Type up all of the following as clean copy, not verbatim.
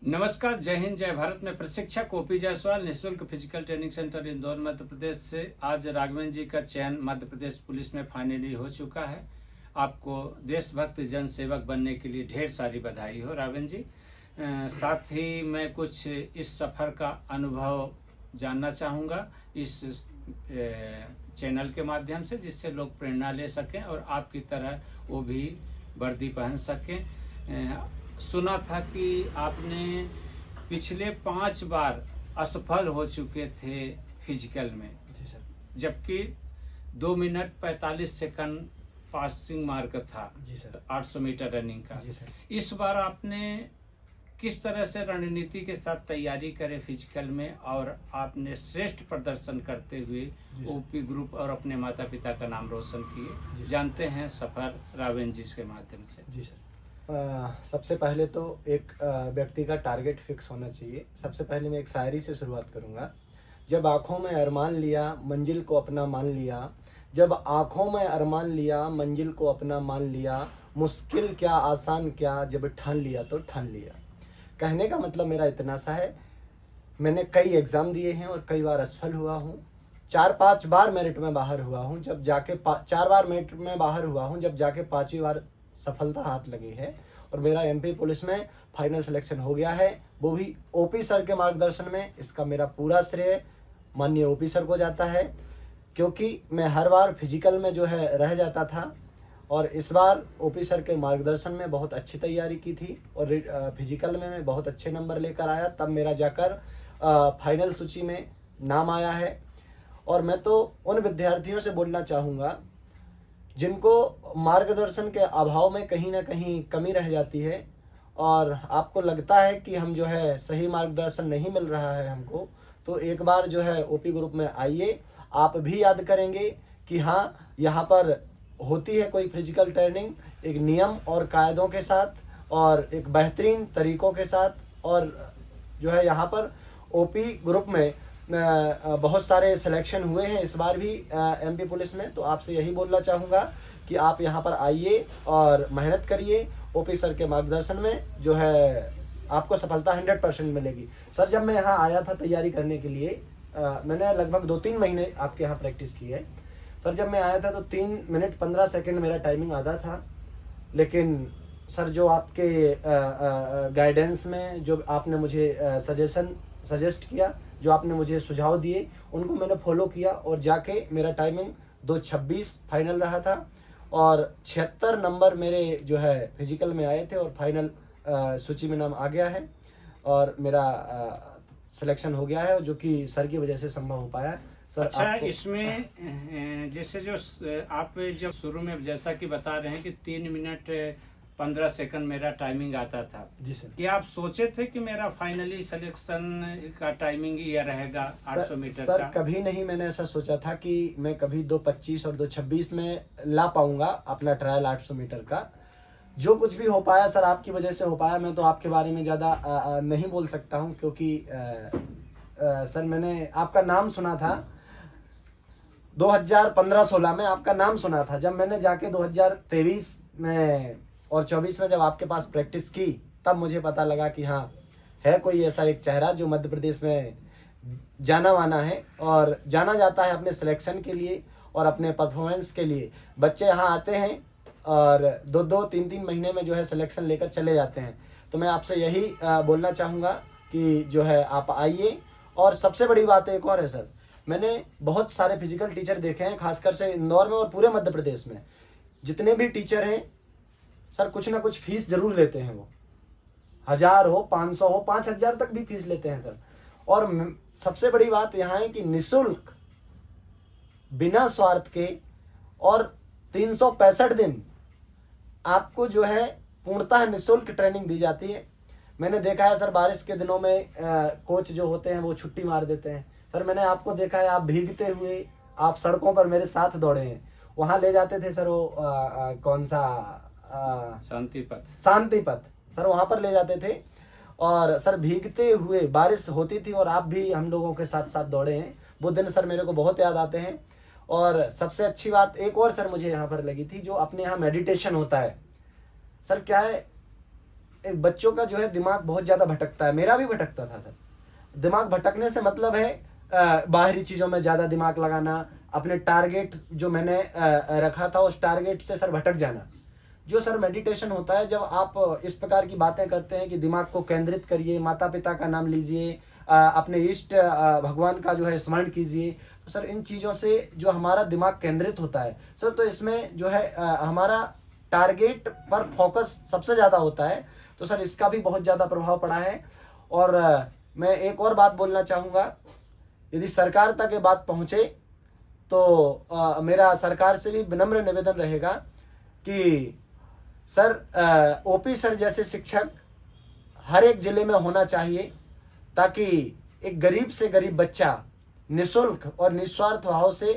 नमस्कार, जय हिंद, जय भारत में प्रशिक्षक ओपी जायसवाल, निःशुल्क physical training centre Indore Madhya Pradesh से। आज राघवेंद्र जी का चयन मध्य प्रदेश पुलिस में फाइनली हो चुका है। आपको देशभक्त जन सेवक बनने के लिए ढेर सारी बधाई हो राघवेंद्र जी। साथ ही मैं कुछ इस सफर का अनुभव जानना चाहूँगा इस चैनल के माध्यम से, जिससे लोग प्रेरणा ले सकें और आपकी तरह वो भी वर्दी पहन सकें। सुना था कि आपने पिछले 5 बार असफल हो चुके थे फिजिकल में। जी सर। जबकि 2 मिनट 45 सेकंड पासिंग मार्क था। जी सर। 800 मीटर रनिंग का। जी सर। इस बार आपने किस तरह से रणनीति के साथ तैयारी करे फिजिकल में, और आपने श्रेष्ठ प्रदर्शन करते हुए ओपी ग्रुप और अपने माता पिता का नाम रोशन किए। जानते हैं सफर राघवेंद्र जी के माध्यम से। जी सर। सबसे पहले तो एक व्यक्ति का टारगेट फिक्स होना चाहिए। सबसे पहले मैं एक शायरी से शुरुआत करूंगा। जब आंखों में अरमान लिया मंजिल को अपना मान लिया, जब आंखों में अरमान लिया मंजिल को अपना मान लिया, मुश्किल क्या आसान क्या जब ठान लिया तो ठान लिया। कहने का मतलब मेरा इतना सा है, मैंने कई एग्ज़ाम दिए हैं और कई बार असफल हुआ हूँ। 4-5 बार मेरिट में बाहर हुआ हूँ, जब जाके 4 बार मेरिट में बाहर हुआ हूँ, जब जाके 5वीं बार सफलता हाथ लगी है और मेरा एमपी पुलिस में फाइनल सिलेक्शन हो गया है, वो भी ओपी सर के मार्गदर्शन में। इसका मेरा पूरा श्रेय माननीय ओपी सर को जाता है, क्योंकि मैं हर बार फिजिकल में जो है रह जाता था और इस बार ओपी सर के मार्गदर्शन में बहुत अच्छी तैयारी की थी और फिजिकल में मैं बहुत अच्छे नंबर लेकर आया। तब मेरा जाकर फाइनल सूची में नाम आया है। और मैं तो उन विद्यार्थियों से बोलना चाहूँगा जिनको मार्गदर्शन के अभाव में कहीं ना कहीं कमी रह जाती है और आपको लगता है कि हम जो है सही मार्गदर्शन नहीं मिल रहा है हमको, तो एक बार जो है ओपी ग्रुप में आइए। आप भी याद करेंगे कि हाँ, यहाँ पर होती है कोई फिजिकल ट्रेनिंग एक नियम और कायदों के साथ और एक बेहतरीन तरीक़ों के साथ, और जो है यहाँ पर ओपी ग्रुप में बहुत सारे सिलेक्शन हुए हैं इस बार भी एमपी पुलिस में। तो आपसे यही बोलना चाहूँगा कि आप यहाँ पर आइए और मेहनत करिए। ओपी सर के मार्गदर्शन में जो है आपको सफलता 100% मिलेगी। सर, जब मैं यहाँ आया था तैयारी करने के लिए, मैंने लगभग 2-3 महीने आपके यहाँ प्रैक्टिस की है। सर, जब मैं आया था तो 3 मिनट 15 सेकंड मेरा टाइमिंग आधा था, लेकिन सर जो आपके गाइडेंस में जो आपने मुझे सजेस्ट किया, जो आपने मुझे सुझाव दिए, उनको मैंने फॉलो किया और जाके मेरा टाइमिंग 2:26 फाइनल रहा था और 76 नंबर मेरे जो है फिजिकल में आए थे और फाइनल सूची में नाम आ गया है और मेरा सिलेक्शन हो गया है, जो कि सर की वजह से संभव हो पाया है। सर, अच्छा, इसमें जैसे जो आप जब शुरू में जैसा कि बता रहे हैं कि 3 मिनट 15 सेकंड मेरा टाइमिंग आता था। जी सर। क्या आप सोचे थे कि मेरा फाइनली सिलेक्शन का टाइमिंग ये रहेगा 800 मीटर सर, का? कभी नहीं मैंने ऐसा सोचा था कि मैं कभी 2:25 और 2:26 में ला पाऊंगा अपना ट्रायल 800 मीटर का। जो कुछ भी हो पाया सर आपकी वजह से हो पाया। मैं तो आपके बारे में ज़्यादा नहीं बोल सकता हूं, क्योंकि सर मैंने आपका नाम सुना था 2015-16 में, आपका नाम सुना था। जब मैंने जाके 2023 में और 24 में जब आपके पास प्रैक्टिस की, तब मुझे पता लगा कि हाँ, है कोई ऐसा एक चेहरा जो मध्य प्रदेश में जाना माना है और जाना जाता है अपने सिलेक्शन के लिए और अपने परफॉर्मेंस के लिए। बच्चे यहाँ आते हैं और 2-2, 3-3 महीने में जो है सिलेक्शन लेकर चले जाते हैं। तो मैं आपसे यही बोलना चाहूँगा कि जो है आप आइए। और सबसे बड़ी बात एक और है सर, मैंने बहुत सारे फिजिकल टीचर देखे हैं, खासकर से इंदौर में और पूरे मध्य प्रदेश में। जितने भी टीचर हैं सर, कुछ ना कुछ फीस जरूर लेते हैं। वो 1000 हो, 500 हो, 5000 तक भी फीस लेते हैं सर। और सबसे बड़ी बात यहाँ है कि निःशुल्क, बिना स्वार्थ के और 365 दिन आपको जो है पूर्णतः निःशुल्क ट्रेनिंग दी जाती है। मैंने देखा है सर, बारिश के दिनों में कोच जो होते हैं वो छुट्टी मार देते हैं। सर, मैंने आपको देखा है, आप भीगते हुए आप सड़कों पर मेरे साथ दौड़े हैं। वहाँ ले जाते थे सर, वो कौन सा शांति पथ सर, वहाँ पर ले जाते थे और सर भीगते हुए, बारिश होती थी और आप भी हम लोगों के साथ साथ दौड़े हैं। वो दिन सर मेरे को बहुत याद आते हैं। और सबसे अच्छी बात एक और सर मुझे यहाँ पर लगी थी, जो अपने यहाँ मेडिटेशन होता है। सर क्या है, बच्चों का जो है दिमाग बहुत ज़्यादा भटकता है, मेरा भी भटकता था सर। दिमाग भटकने से मतलब है बाहरी चीज़ों में ज़्यादा दिमाग लगाना, अपने टारगेट जो मैंने रखा था उस टारगेट से सर भटक जाना। जो सर मेडिटेशन होता है, जब आप इस प्रकार की बातें करते हैं कि दिमाग को केंद्रित करिए, माता पिता का नाम लीजिए, अपने इष्ट भगवान का जो है स्मरण कीजिए, तो सर इन चीज़ों से जो हमारा दिमाग केंद्रित होता है सर, तो इसमें जो है हमारा टारगेट पर फोकस सबसे ज़्यादा होता है। तो सर इसका भी बहुत ज़्यादा प्रभाव पड़ा है। और मैं एक और बात बोलना चाहूँगा, यदि सरकार तक ये बात पहुँचे तो मेरा सरकार से भी विनम्र निवेदन रहेगा कि सर ओपी सर जैसे शिक्षक हर एक जिले में होना चाहिए, ताकि एक गरीब से गरीब बच्चा निःशुल्क और निस्वार्थ भाव से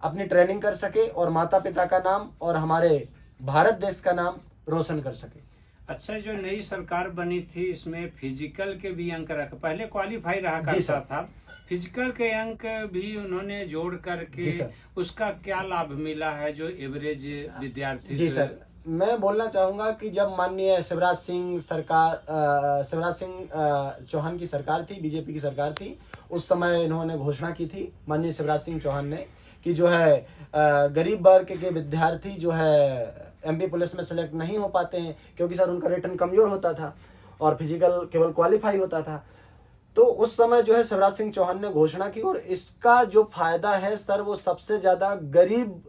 अपनी ट्रेनिंग कर सके और माता पिता का नाम और हमारे भारत देश का नाम रोशन कर सके। अच्छा, जो नई सरकार बनी थी इसमें फिजिकल के भी अंक पहले क्वालिफाई रहा जी करता सर। था, फिजिकल के अंक भी उन्होंने जोड़ जी करके सर। उसका क्या लाभ मिला है जो एवरेज विद्यार्थी? जी सर, मैं बोलना चाहूँगा कि जब माननीय शिवराज सिंह चौहान की सरकार थी, बीजेपी की सरकार थी, उस समय इन्होंने घोषणा की थी माननीय शिवराज सिंह चौहान ने कि जो है गरीब वर्ग के विद्यार्थी जो है एमपी पुलिस में सेलेक्ट नहीं हो पाते हैं, क्योंकि सर उनका रिटर्न कमजोर होता था और फिजिकल केवल क्वालिफाई होता था। तो उस समय जो है शिवराज सिंह चौहान ने घोषणा की, और इसका जो फायदा है सर वो सबसे ज्यादा गरीब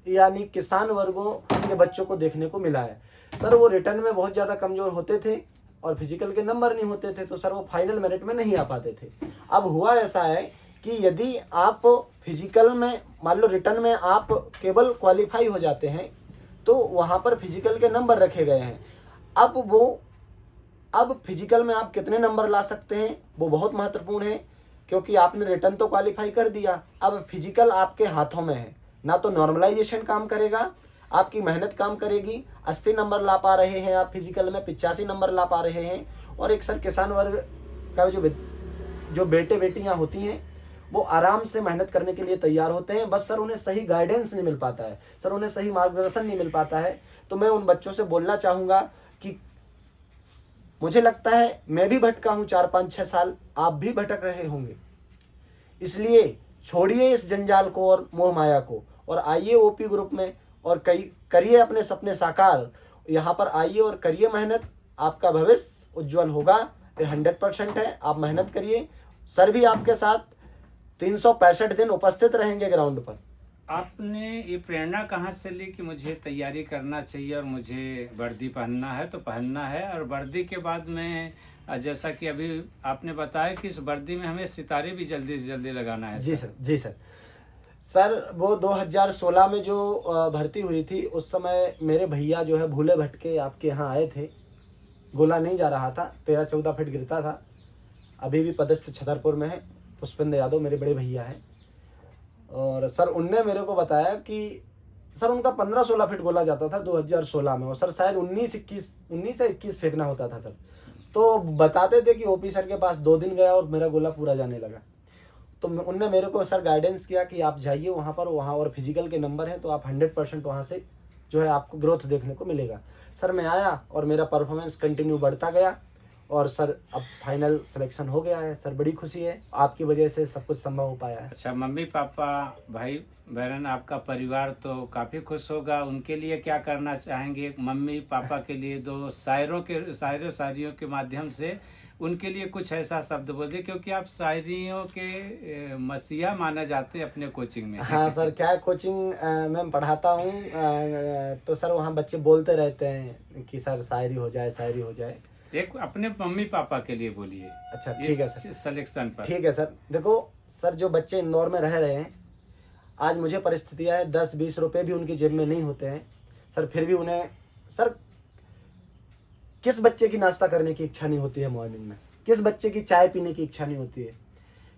यानी किसान वर्गों के बच्चों को देखने को मिला है। सर वो रिटर्न में बहुत ज्यादा कमजोर होते थे और फिजिकल के नंबर नहीं होते थे, तो सर वो फाइनल मेरिट में नहीं आ पाते थे। अब हुआ ऐसा है कि यदि आप फिजिकल में मान लो रिटर्न में आप केवल क्वालिफाई हो जाते हैं, तो वहां पर फिजिकल के नंबर रखे गए हैं। अब फिजिकल में आप कितने नंबर ला सकते हैं वो बहुत महत्वपूर्ण है, क्योंकि आपने रिटर्न तो क्वालिफाई कर दिया, अब फिजिकल आपके हाथों में है। ना तो नॉर्मलाइजेशन काम करेगा, आपकी मेहनत काम करेगी। 80 नंबर ला पा रहे हैं आप फिजिकल में, 85 नंबर ला पा रहे हैं। और एक सर किसान वर्ग का जो बेटे बेटियां होती हैं वो आराम से मेहनत करने के लिए तैयार होते हैं, बस सर उन्हें सही गाइडेंस नहीं मिल पाता है, सर उन्हें सही मार्गदर्शन नहीं मिल पाता है। तो मैं उन बच्चों से बोलना चाहूँगा कि मुझे लगता है मैं भी भटका हूँ 4, 5, 6 साल, आप भी भटक रहे होंगे। इसलिए छोड़िए इस जंजाल को और मोह माया को, और आइए ओपी ग्रुप में और करिए अपने सपने साकार। यहाँ पर आइए और करिए मेहनत, आपका भविष्य उज्जवल होगा, ये 100% है। आप मेहनत करिए, सर भी आपके साथ 365 दिन उपस्थित रहेंगे ग्राउंड पर। आपने ये प्रेरणा कहाँ से ली कि मुझे तैयारी करना चाहिए और मुझे वर्दी पहनना है तो पहनना है, और वर्दी के बाद में जैसा कि अभी आपने बताया कि इस वर्दी में हमें सितारे भी जल्दी से जल्दी लगाना है? जी सर, जी सर। सर वो 2016 में जो भर्ती हुई थी, उस समय मेरे भैया जो है भूले भटके आपके यहाँ आए थे। गोला नहीं जा रहा था, 13-14 फीट गिरता था। अभी भी पदस्थ छतरपुर में है, पुष्पेंद्र यादव मेरे बड़े भैया हैं। और सर उनने मेरे को बताया कि सर उनका 15-16 फीट गोला जाता था 2016 में, और सर शायद 19 या 21 फेंकना होता था सर। तो बताते थे कि ओपी सर के पास 2 दिन गया और मेरा गोला पूरा जाने लगा। तो उनने मेरे को सर गाइडेंस किया कि आप जाइए वहाँ पर, वहाँ और फिजिकल के नंबर हैं तो आप 100% वहाँ से जो है आपको ग्रोथ देखने को मिलेगा। सर मैं आया और मेरा परफॉर्मेंस कंटिन्यू बढ़ता गया, और सर अब फाइनल सिलेक्शन हो गया है। सर बड़ी खुशी है, आपकी वजह से सब कुछ संभव हो पाया है। अच्छा, मम्मी पापा भाई बहन आपका परिवार तो काफी खुश होगा, उनके लिए क्या करना चाहेंगे? मम्मी पापा के लिए 2 शायरियों के माध्यम से उनके लिए कुछ ऐसा शब्द बोल दे, क्योंकि आप शायरियों के मसीहा माना जाते हैं अपने कोचिंग में। हाँ सर, क्या कोचिंग मैं पढ़ाता हूँ, तो सर वहाँ बच्चे बोलते रहते हैं कि सर शायरी हो जाए, शायरी हो जाए। एक अपने मम्मी पापा के लिए बोलिए। अच्छा ठीक है सर, सिलेक्शन पर। ठीक है सर। देखो सर, जो बच्चे इंदौर में रह रहे हैं, आज मुझे परिस्थितियाँ है 10-20 रुपए भी उनकी जेब में नहीं होते हैं सर, फिर भी उन्हें सर किस बच्चे की नाश्ता करने की इच्छा नहीं होती है मॉर्निंग में, किस बच्चे की चाय पीने की इच्छा नहीं होती है,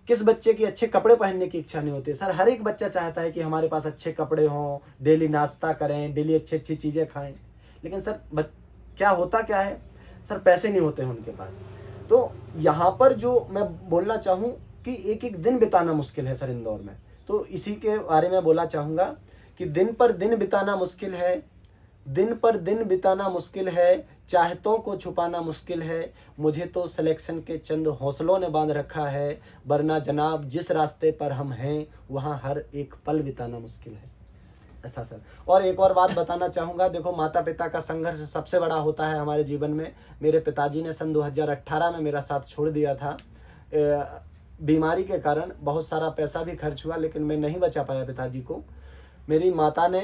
किस बच्चे की अच्छे कपड़े पहनने की इच्छा नहीं होती है। सर हर एक बच्चा चाहता है कि हमारे पास अच्छे कपड़े हों, डेली नाश्ता करें, डेली अच्छी अच्छी चीज़ें खाएं। लेकिन सर क्या होता क्या है सर, पैसे नहीं होते हैं उनके पास। तो यहाँ पर जो मैं बोलना चाहूँ कि एक एक दिन बिताना मुश्किल है सर इंदौर में, तो इसी के बारे में बोलना चाहूँगा कि दिन पर दिन बिताना मुश्किल है, दिन पर दिन बिताना मुश्किल है, चाहतों को छुपाना मुश्किल है, मुझे तो सिलेक्शन के चंद हौसलों ने बांध रखा है, वरना जनाब जिस रास्ते पर हम हैं वहाँ हर एक पल बिताना मुश्किल है। ऐसा सर। और एक और बात बताना चाहूँगा, देखो माता पिता का संघर्ष सबसे बड़ा होता है हमारे जीवन में। मेरे पिताजी ने सन 2018 में मेरा साथ छोड़ दिया था। बीमारी के कारण बहुत सारा पैसा भी खर्च हुआ, लेकिन मैं नहीं बचा पाया पिताजी को। मेरी माता ने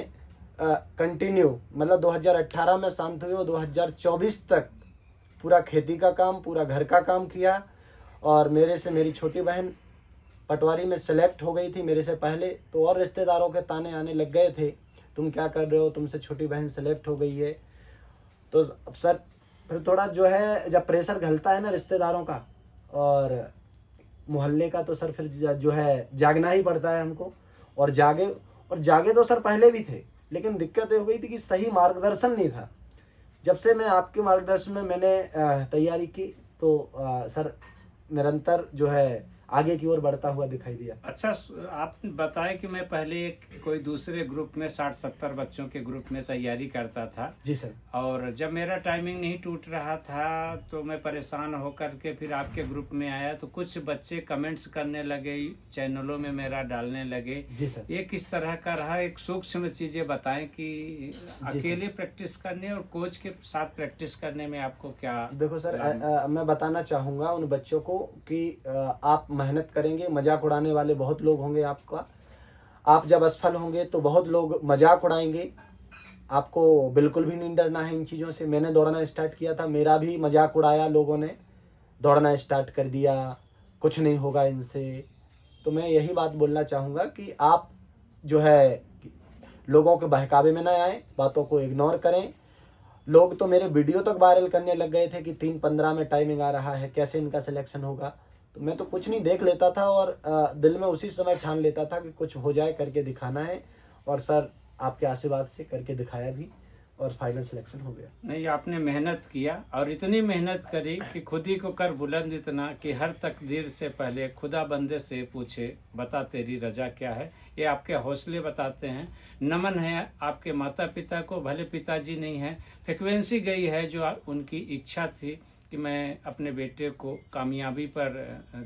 कंटिन्यू मतलब 2018 में शांत हुई और 2024 तक पूरा खेती का काम, पूरा घर का काम किया। और मेरे से मेरी छोटी बहन पटवारी में सेलेक्ट हो गई थी मेरे से पहले, तो और रिश्तेदारों के ताने आने लग गए थे, तुम क्या कर रहे हो, तुमसे छोटी बहन सेलेक्ट हो गई है। तो अब सर फिर थोड़ा जो है जब प्रेशर घलता है ना रिश्तेदारों का और मोहल्ले का, तो सर फिर जो है जागना ही पड़ता है हमको। और जागे तो सर पहले भी थे, लेकिन दिक्कत ये हो गई थी कि सही मार्गदर्शन नहीं था। जब से मैं आपके मार्गदर्शन में मैंने तैयारी की तो सर निरंतर जो है आगे की ओर बढ़ता हुआ दिखाई दिया। अच्छा, आप बताएं कि मैं पहले कोई दूसरे ग्रुप में 60-70 बच्चों के ग्रुप में तैयारी करता था। जी सर। और जब मेरा टाइमिंग नहीं टूट रहा था तो मैं परेशान होकर के फिर आपके ग्रुप में आया, तो कुछ बच्चे कमेंट्स करने लगे, चैनलों में मेरा डालने लगे। जी सर। ये किस तरह का रहा, एक सूक्ष्म चीजें बताएं कि अकेले प्रैक्टिस करने और कोच के साथ प्रैक्टिस करने में आपको क्या। देखो सर, मैं बताना चाहूँगा उन बच्चों को कि आप मेहनत करेंगे, मजाक उड़ाने वाले बहुत लोग होंगे आपका। आप जब असफल होंगे तो बहुत लोग मजाक उड़ाएंगे, आपको बिल्कुल भी नहीं डरना है इन चीज़ों से। मैंने दौड़ना स्टार्ट किया था, मेरा भी मजाक उड़ाया लोगों ने, दौड़ना स्टार्ट कर दिया, कुछ नहीं होगा इनसे। तो मैं यही बात बोलना चाहूँगा कि आप जो है लोगों के बहकावे में ना आए, बातों को इग्नोर करें। लोग तो मेरे वीडियो तक वायरल करने लग गए थे कि 3:15 में टाइमिंग आ रहा है, कैसे इनका सिलेक्शन होगा। तो मैं तो कुछ नहीं देख लेता था और दिल में उसी समय ठान लेता था कि कुछ हो जाए, करके दिखाना है। और सर आपके आशीर्वाद से करके दिखाया भी और फाइनल सिलेक्शन हो गया। नहीं, आपने मेहनत किया और इतनी मेहनत करी कि खुद ही को कर बुलंद इतना कि हर तकदीर से पहले खुदा बंदे से पूछे बता तेरी रजा क्या है। ये आपके हौसले बताते हैं। नमन है आपके माता पिता को, भले पिताजी नहीं है, फ्रिक्वेंसी गई है जो उनकी इच्छा थी कि मैं अपने बेटे को कामयाबी पर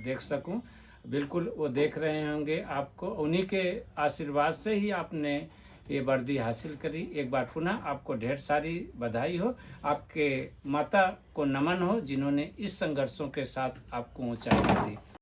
देख सकूं। बिल्कुल वो देख रहे होंगे आपको, उन्हीं के आशीर्वाद से ही आपने ये वर्दी हासिल करी। एक बार पुनः आपको ढेर सारी बधाई हो। आपके माता को नमन हो जिन्होंने इस संघर्षों के साथ आपको ऊंचाई दी।